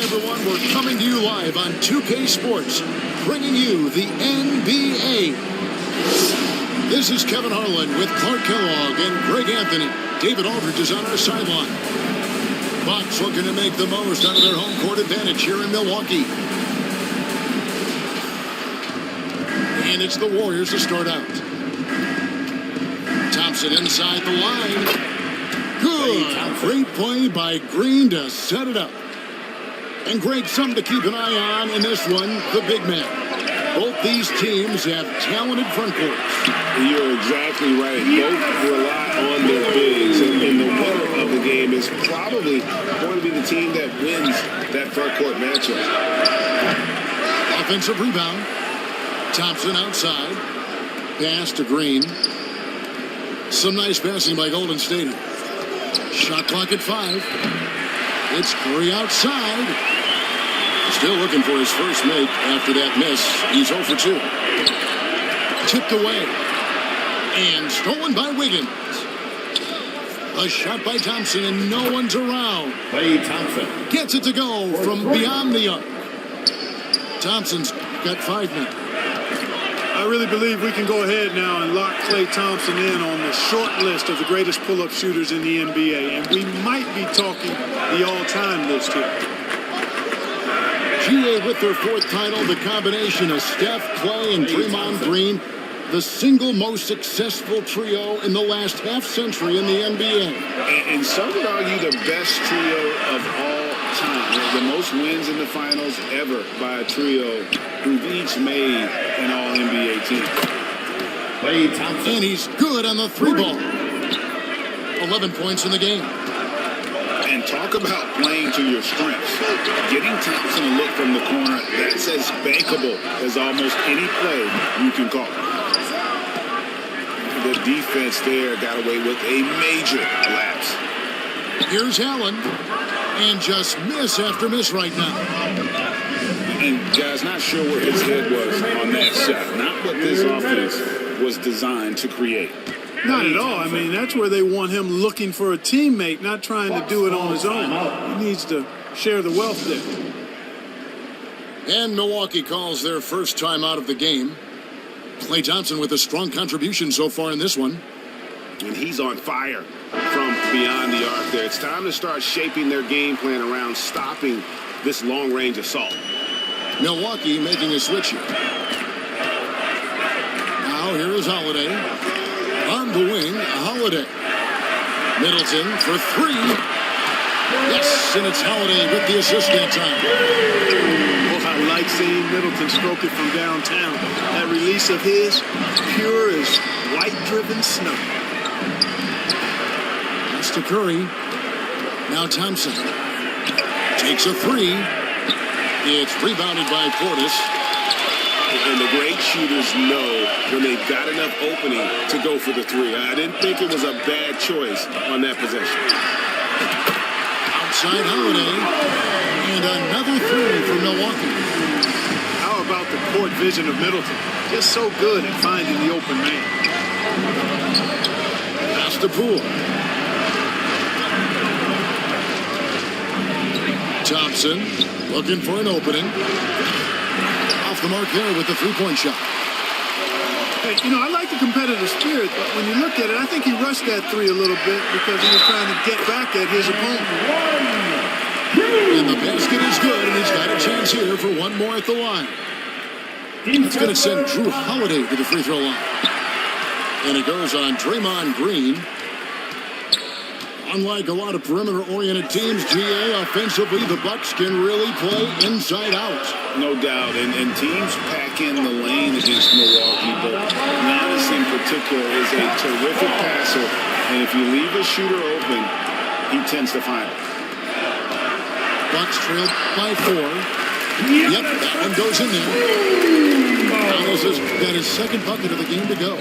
everyone. We're coming to you live on 2K Sports, bringing you the NBA. This is Kevin Harlan with Clark Kellogg and Greg Anthony. David Aldridge is on our sideline. Bucks looking to make the most out of their home court advantage here in Milwaukee. And it's the Warriors to start out. Thompson inside the line. Good. Great play by Green to set it up. And Greg, something to keep an eye on in this one, the big man. Both these teams have talented front courts. You're exactly right. Both rely on their bigs. And the winner of the game is probably going to be the team that wins that front court matchup. Offensive rebound. Thompson outside. Pass to Green. Some nice passing by Golden State. Shot clock at 5. It's Curry outside. Still looking for his first make after that miss. He's 0 for 2. Tipped away. And stolen by Wiggins. A shot by Thompson and no one's around. Klay Thompson gets it to go from beyond the arc. Thompson's got 5 now. I really believe we can go ahead now and lock Klay Thompson in on the short list of the greatest pull-up shooters in the NBA. And we might be talking the all-time list here. GA with their 4th title, the combination of Steph, Klay, and Draymond Green, the single most successful trio in the last half-century in the NBA. And some would argue the best trio of all time. The most wins in the finals ever by a trio who've each made an all-NBA team. Klay Thompson. And he's good on the 3 ball. 11 points in the game. And talk about playing to your strengths. Getting Thompson a look from the corner, that's as bankable as almost any play you can call. The defense there got away with a major lapse. Here's Allen. And just miss after miss right now. And guys, not sure where his head was on that shot. Not what this offense was designed to create. Not at all. I mean, that's where they want him looking for a teammate, not trying to do it on his own. He needs to share the wealth there. And Milwaukee calls their first time out of the game. Klay Thompson with a strong contribution so far in this one. And he's on fire from beyond the arc there. It's time to start shaping their game plan around stopping this long-range assault. Milwaukee making a switch here. Now here is Holiday. On the wing, Holiday. Middleton for 3. Yes, and it's Holiday with the assist that time. Oh, I like seeing Middleton stroke it from downtown. That release of his, pure as white-driven snow. That's to Curry. Now Thompson takes a 3. It's rebounded by Portis. And the great shooters know when they've got enough opening to go for the 3. I didn't think it was a bad choice on that possession. Outside Holiday. And another 3 for Milwaukee. How about the court vision of Middleton? Just so good at finding the open man. Pass to Poole. Thompson looking for an opening. Off the mark there with the 3-point shot. Hey, you know, I like the competitive spirit, but when you look at it, I think he rushed that 3 a little bit because he was trying to get back at his opponent. And the basket is good, and he's got a chance here for one more at the line. That's going to send Drew Holiday to the free throw line. And it goes on Draymond Green. Unlike a lot of perimeter-oriented teams, GA, offensively, the Bucks can really play inside out. No doubt, and teams pack in the lane against Milwaukee, but Giannis in particular is a terrific passer, and if you leave a shooter open, he tends to find it. Bucks trailed by 4. Yep, that one goes in there. Giannis has got his 2nd bucket of the game to go.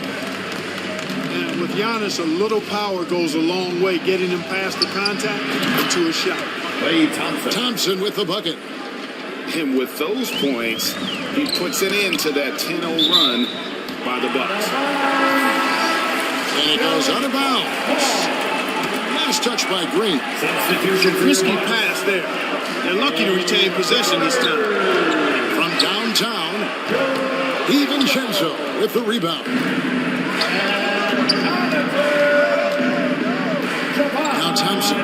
And with Giannis, a little power goes a long way, getting him past the contact into a shot. Klay Thompson. Thompson with the bucket. And with those points, he puts it into that 10-0 run by the Bucks. And it goes out of bounds. Nice touch by Green. Substitution for Risky your Bucks. pass there. They're lucky to retain possession this time. From downtown, DiVincenzo with the rebound. Now Thompson.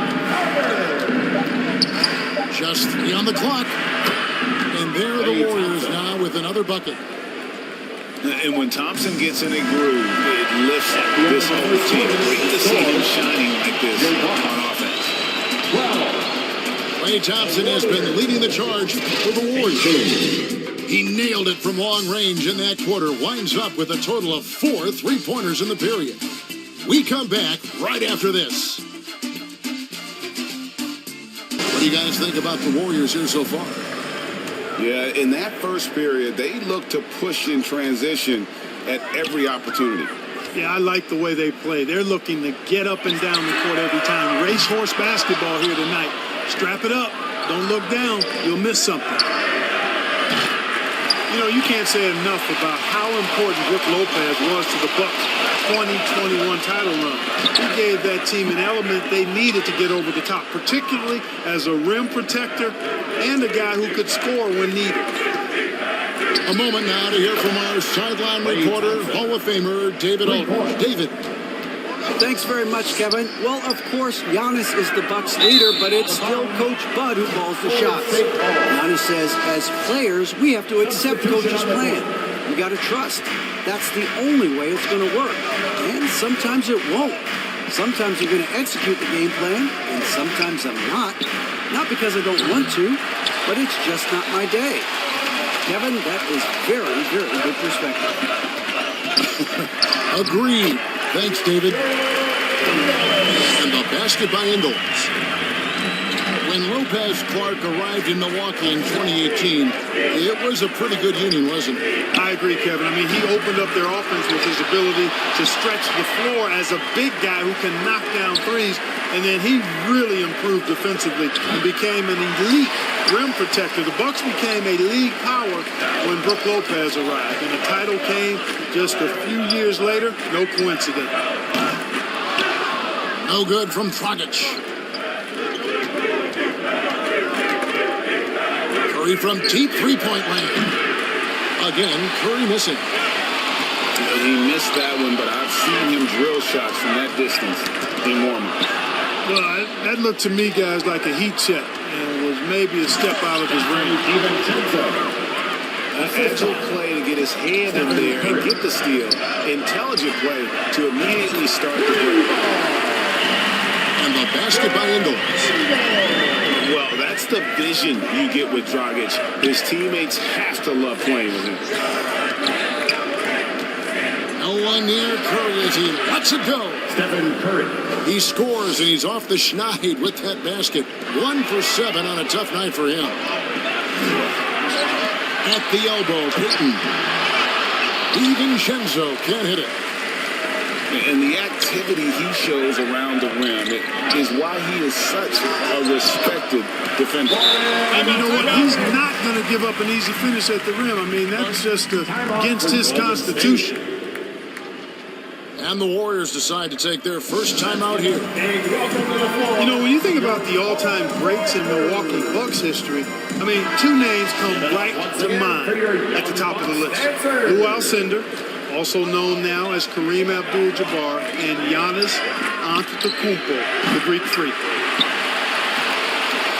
Just 3 on the clock. And there are the Warriors now with another bucket. And when Thompson gets in a groove, it lifts this whole team. Great to see him shining like this on offense. Klay Thompson has been leading the charge for the Warriors. He nailed it from long range in that quarter. Winds up with a total of 4 3-pointers in the period. We come back right after this. What do you guys think about the Warriors here so far? Yeah, in that first period, they looked to push in transition at every opportunity. Yeah, I like the way they play. They're looking to get up and down the court every time. Racehorse basketball here tonight. Strap it up. Don't look down. You'll miss something. You know, you can't say enough about how important Brook Lopez was to the Bucks' 2021 title run. He gave that team an element they needed to get over the top, particularly as a rim protector and a guy who could score when needed. A moment now to hear from our sideline reporter, Hall of Famer David Aldridge. David. Thanks very much, Kevin. Well, of course, Giannis is the Bucks leader, but it's still Coach Bud who calls the shots. Giannis says, as players, we have to accept Coach's plan. We got to trust. That's the only way it's going to work. And sometimes it won't. Sometimes you're going to execute the game plan, and sometimes I'm not. Not because I don't want to, but it's just not my day. Kevin, that is very, very good perspective. Agreed. Thanks, David. And the basket by Ingles. When Lopez Clark arrived in Milwaukee in 2018, it was a pretty good union, wasn't it? I agree, Kevin. I mean, he opened up their offense with his ability to stretch the floor as a big guy who can knock down threes. And then he really improved defensively and became an elite rim protector. The Bucks became a league power when Brook Lopez arrived. And the title came just a few years later. No coincidence. No good from Dragic. Curry from deep three-point land. Again, Curry missing. He missed that one, but I've seen him drill shots from that distance in warm-up. Well, that looked to me, guys, like a heat check. And was maybe a step out of his range. Agile play to get his hand in there and get the steal. Intelligent play to immediately start the break. And the basket by Ingles. Well, that's the vision you get with Dragic. His teammates have to love playing with him. No one near Curry as he lets it go. Stephen Curry. He scores and he's off the schneid with that basket. 1 for 7 on a tough night for him. At the elbow, Payton. DiVincenzo can't hit it. And the activity he shows around the rim is why he is such a respected defender. And you know what? He's not going to give up an easy finish at the rim. I mean, that's just against his constitution. And the Warriors decide to take their first time out here. You know, when you think about the all-time greats in Milwaukee Bucks history, I mean, 2 names come right to mind at the top of the list. Lou Alcindor, also known now as Kareem Abdul-Jabbar, and Giannis Antetokounmpo, the Greek Freak.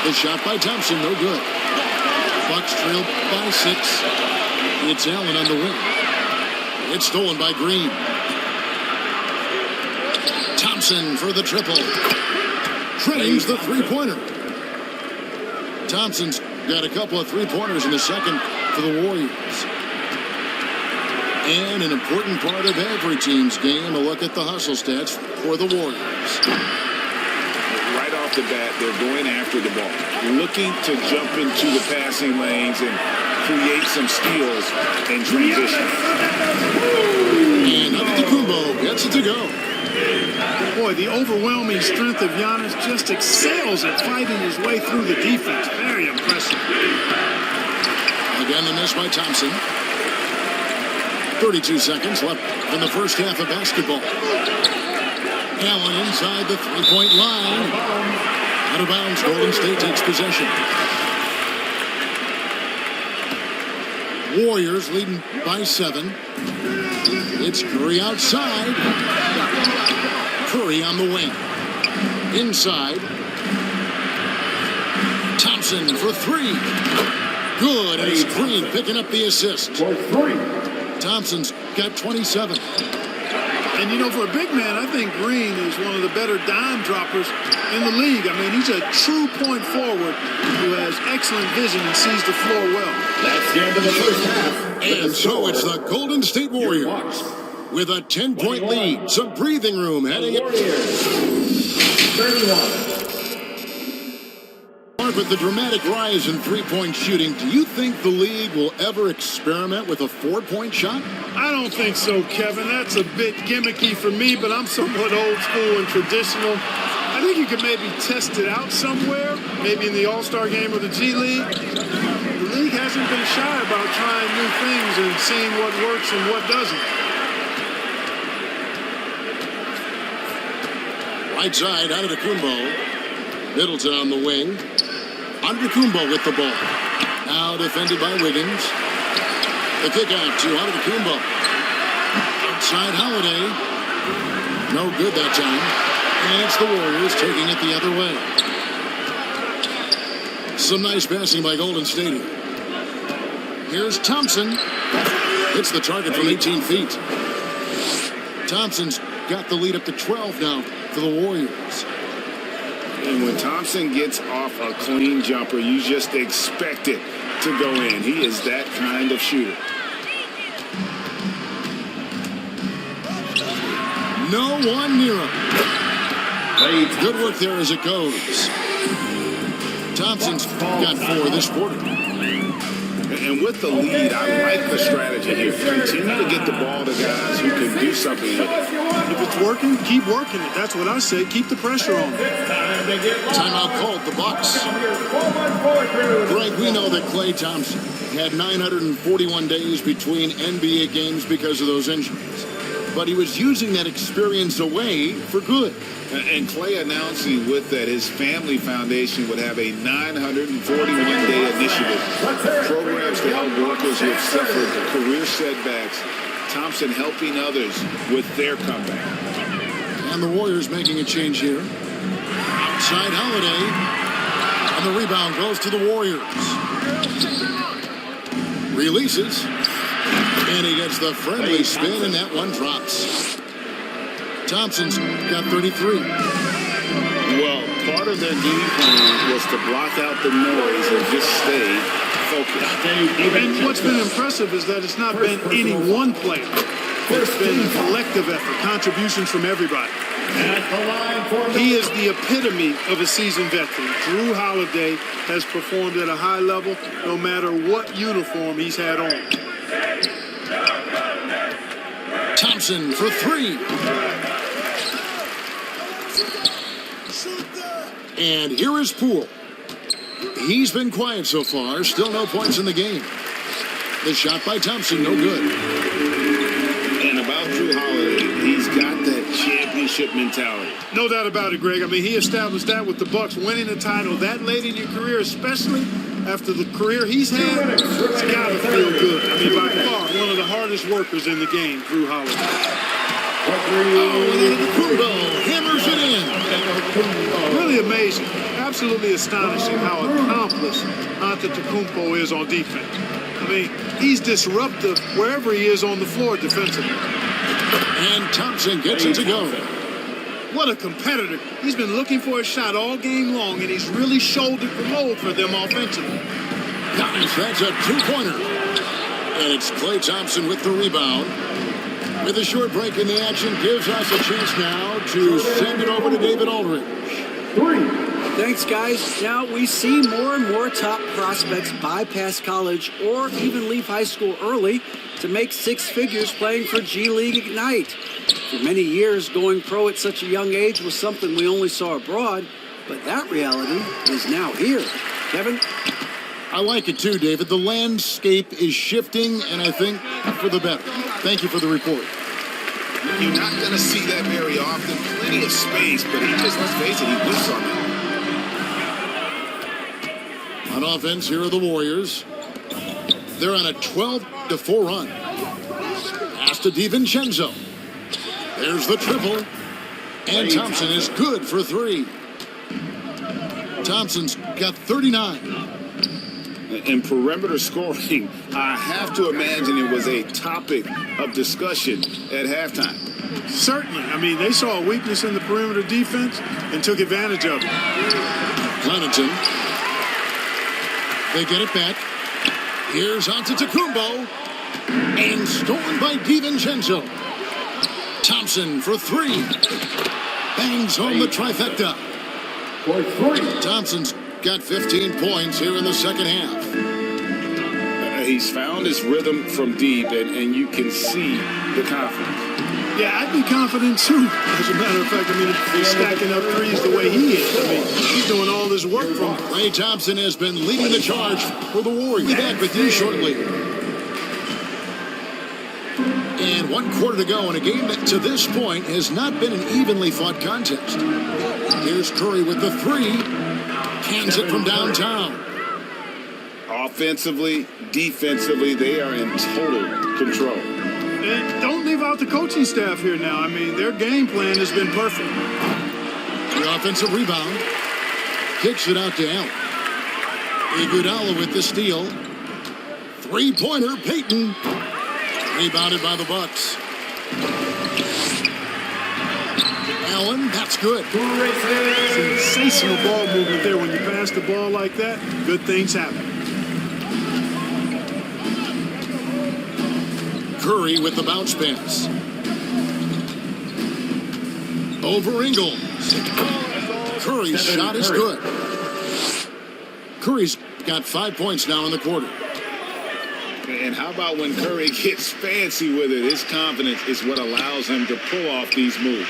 The shot by Thompson, no good. Bucks trail by 6. It's Allen on the wing. It's stolen by Green. Thompson for the triple. Drains the three-pointer. Thompson's got a couple of three-pointers in the second for the Warriors. And an important part of every team's game, a look at the hustle stats for the Warriors. Right off the bat, they're going after the ball, looking to jump into the passing lanes and create some steals in transition. And Antetokounmpo gets it to go. Boy, the overwhelming strength of Giannis just excels at fighting his way through the defense. Very impressive. Again, the miss by Thompson. 32 seconds left in the first half of basketball. Allen inside the three-point line. Out of bounds, Golden State takes possession. Warriors leading by 7. It's Curry outside. Curry on the wing. Inside. Thompson for 3. Good, and it's Green picking up the assist. Thompson's got 27. And, you know, for a big man, I think Green is one of the better dime droppers in the league. I mean, he's a true point forward who has excellent vision and sees the floor well. That's the end of the first half. And so it's the Golden State Warriors with a 10-point lead. Some breathing room heading up. Warriors 31. With the dramatic rise in three-point shooting, do you think the league will ever experiment with a 4-point shot? I don't think so, Kevin. That's a bit gimmicky for me, but I'm somewhat old school and traditional. I think you could maybe test it out somewhere, maybe in the All-Star game or the G League. The league hasn't been shy about trying new things and seeing what works and what doesn't. Right side, out of the Kumbo. Middleton on the wing. Antetokounmpo with the ball. Now defended by Wiggins. The kick out to Antetokounmpo. Outside Holiday. No good that time. And it's the Warriors taking it the other way. Some nice passing by Golden State here. Here's Thompson. Hits the target from 18 feet. Thompson's got the lead up to 12 now for the Warriors. And when Thompson gets off a clean jumper, you just expect it to go in. He is that kind of shooter. No one near him. Good work there as it goes. Thompson's got 4 this quarter. And with the lead, I like the strategy here. Continue to get the ball to guys who can do something with it. If it's working, keep working it. That's what I say. Keep the pressure on. Timeout called, the Bucks. Greg, we know that Klay Thompson had 941 days between NBA games because of those injuries. But he was using that experience away for good. And Klay announcing with that his family foundation would have a 941-day initiative. Programs to help workers who have suffered career setbacks. Thompson helping others with their comeback. And the Warriors making a change here. Outside Holiday. And the rebound goes to the Warriors. Releases. And he gets the friendly spin, and that one drops. Thompson's got 33. Well, part of their game plan was to block out the noise and just stay focused. And what's been impressive is that it's not been any one player. It's been a collective effort, contributions from everybody. He is the epitome of a seasoned veteran. Drew Holiday has performed at a high level no matter what uniform he's had on. Thompson for 3. And here is Poole. He's been quiet so far. Still no points in the game. The shot by Thompson, no good. And about Drew Holiday, he's got that championship mentality. No doubt about it, Greg. I mean, he established that with the Bucks, winning a title that late in your career, especially after the career he's had. It's got to feel good. I mean, by far, one of the hardest workers in the game, Drew Holiday. Kumbo hammers it in. Really amazing. Absolutely astonishing how accomplished Antetokounmpo is on defense. I mean, he's disruptive wherever he is on the floor defensively. And Thompson gets it to go. What a competitor. He's been looking for a shot all game long, and he's really shouldered the load for them offensively. Nice, that's a 2-pointer. And it's Klay Thompson with the rebound. With a short break in the action, gives us a chance now to send it over to David Aldridge. 3. Thanks, guys. Now we see more and more top prospects bypass college or even leave high school early to make 6 figures playing for G League Ignite. For many years, going pro at such a young age was something we only saw abroad, but that reality is now here. Kevin? I like it too, David. The landscape is shifting, and I think for the better. Thank you for the report. You're not going to see that very often. Plenty of space, but he just, let's face it, he whiffs on that. On offense, here are the Warriors. They're on a 12-4 run. Pass to DiVincenzo. There's the triple. And Thompson is good for 3. Thompson's got 39. And perimeter scoring, I have to imagine it was a topic of discussion at halftime. Certainly. I mean, they saw a weakness in the perimeter defense and took advantage of it. Connaughton. They get it back. Here's Antetokounmpo. And stolen by DiVincenzo. Thompson for 3. Bangs home the trifecta. For 3. Thompson's got 15 points here in the second half. He's found his rhythm from deep, and you can see the confidence. Yeah, I'd be confident too. As a matter of fact, I mean, if he's stacking up threes the way he is. I mean, he's doing all this work from Klay Thompson has been leading the charge for the Warriors. We'll be back with you shortly. And 1 quarter to go in a game that to this point has not been an evenly fought contest. Here's Curry with the 3. Cans it from downtown. Offensively, defensively, they are in total control. And don't leave out the coaching staff here now. I mean, their game plan has been perfect. The offensive rebound. Kicks it out to Allen. Iguodala with the steal. 3-pointer, Payton. Rebounded by the Bucks. Allen, that's good. Sensational ball movement there. When you pass the ball like that, good things happen. Curry with the bounce pass. Over Ingles. Curry's shot is good. Curry's got 5 points now in the quarter. And how about when Curry gets fancy with it? His confidence is what allows him to pull off these moves.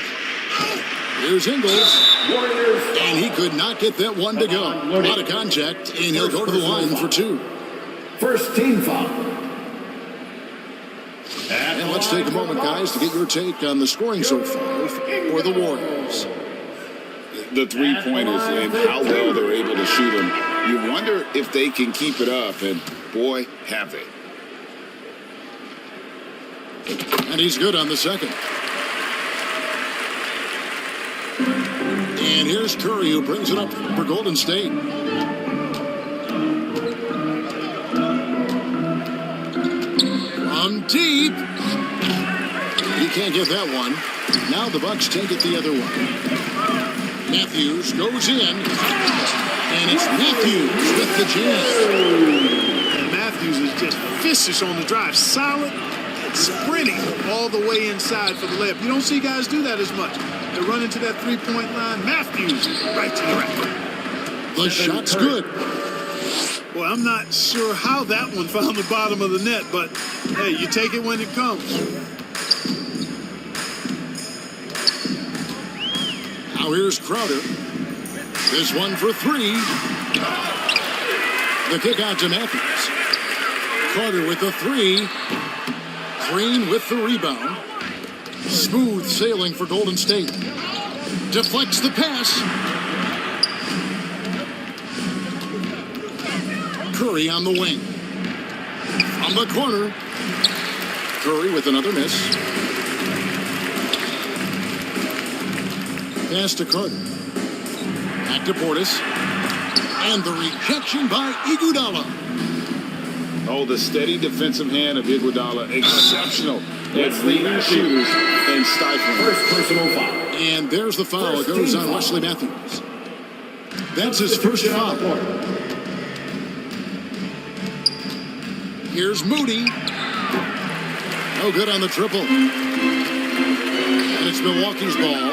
Here's Ingles. And he could not get that one to go. Out of contact, and he'll go to the line for 2. First team foul. And let's take a moment, guys, to get your take on the scoring so far for the Warriors. The three-pointers and how well they're able to shoot them. You wonder if they can keep it up, and boy, have they. And he's good on the second. And here's Curry, who brings it up for Golden State. From deep. He can't get that one. Now the Bucks take it the other way. Matthews goes in. And it's Matthews with the jam. And Matthews is just vicious on the drive. Solid and sprinting all the way inside for the layup. You don't see guys do that as much. They run into that three-point line. Matthews right to the rack. The shot's good. Well, I'm not sure how that one found the bottom of the net, but hey, you take it when it comes. Now here's Crowder. This one for 3. The kick out to Matthews. Carter with the 3. Green with the rebound. Smooth sailing for Golden State. Deflects the pass. Curry on the wing. From the corner. Curry with another miss. Pass to Carter. Back to Portis. And the rejection by Iguodala. Oh, the steady defensive hand of Iguodala. Exceptional at leading shooters and stifling. First personal foul. And there's the foul. It goes on Wesley Matthews. That's his first foul. Here's Moody. No good on the triple. And it's Milwaukee's ball.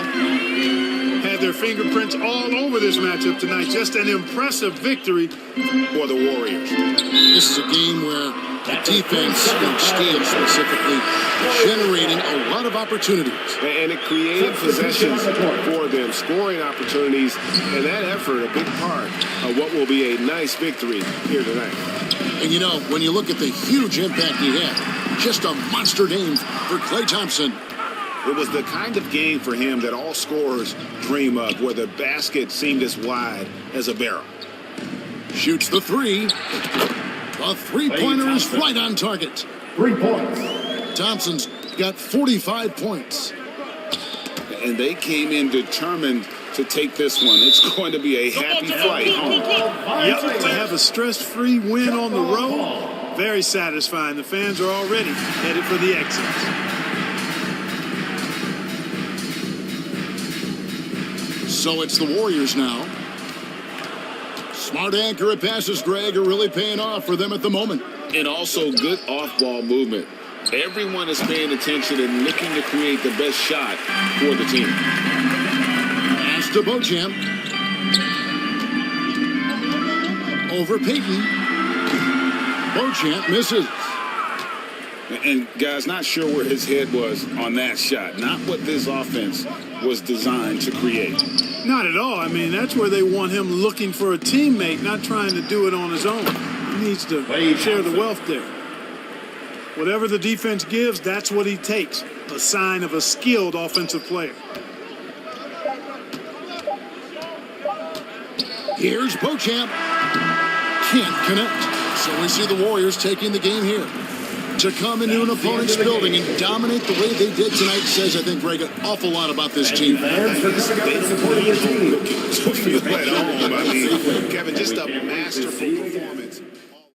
Had their fingerprints all over this matchup tonight. Just an impressive victory For the Warriors. This is a game where the defense, Steele specifically, generating a lot of opportunities. And it created possessions for them, scoring opportunities, and that effort, a big part of what will be a nice victory here tonight. And you know, when you look at the huge impact he had, just a monster game for Klay Thompson. It was the kind of game for him that all scorers dream of, where the basket seemed as wide as a barrel. Shoots the three. The three-pointer is right on target. 3 points. Thompson's got 45 points. And they came in determined to take this one. It's going to be a happy flight home. Yep, to have a stress-free win on the road, very satisfying. The fans are already headed for the exits. So it's the Warriors now. Smart accurate passes, Greg, are really paying off for them at the moment. And also good off-ball movement. Everyone is paying attention and looking to create the best shot for the team. Pass to Beauchamp. Over Payton. Beauchamp misses. And guys, not sure where his head was on that shot. Not what this offense was designed to create. Not at all. I mean, that's where they want him looking for a teammate, not trying to do it on his own. He needs to share the wealth there. Whatever the defense gives, that's what he takes. A sign of a skilled offensive player. Here's Beauchamp. Can't connect. So we see the Warriors taking the game here. To come into an opponent's building and dominate the way they did tonight says, I think, Greg, an awful lot about this team. Fans for supporting the team. Feel at home. I mean, Kevin, just a masterful performance.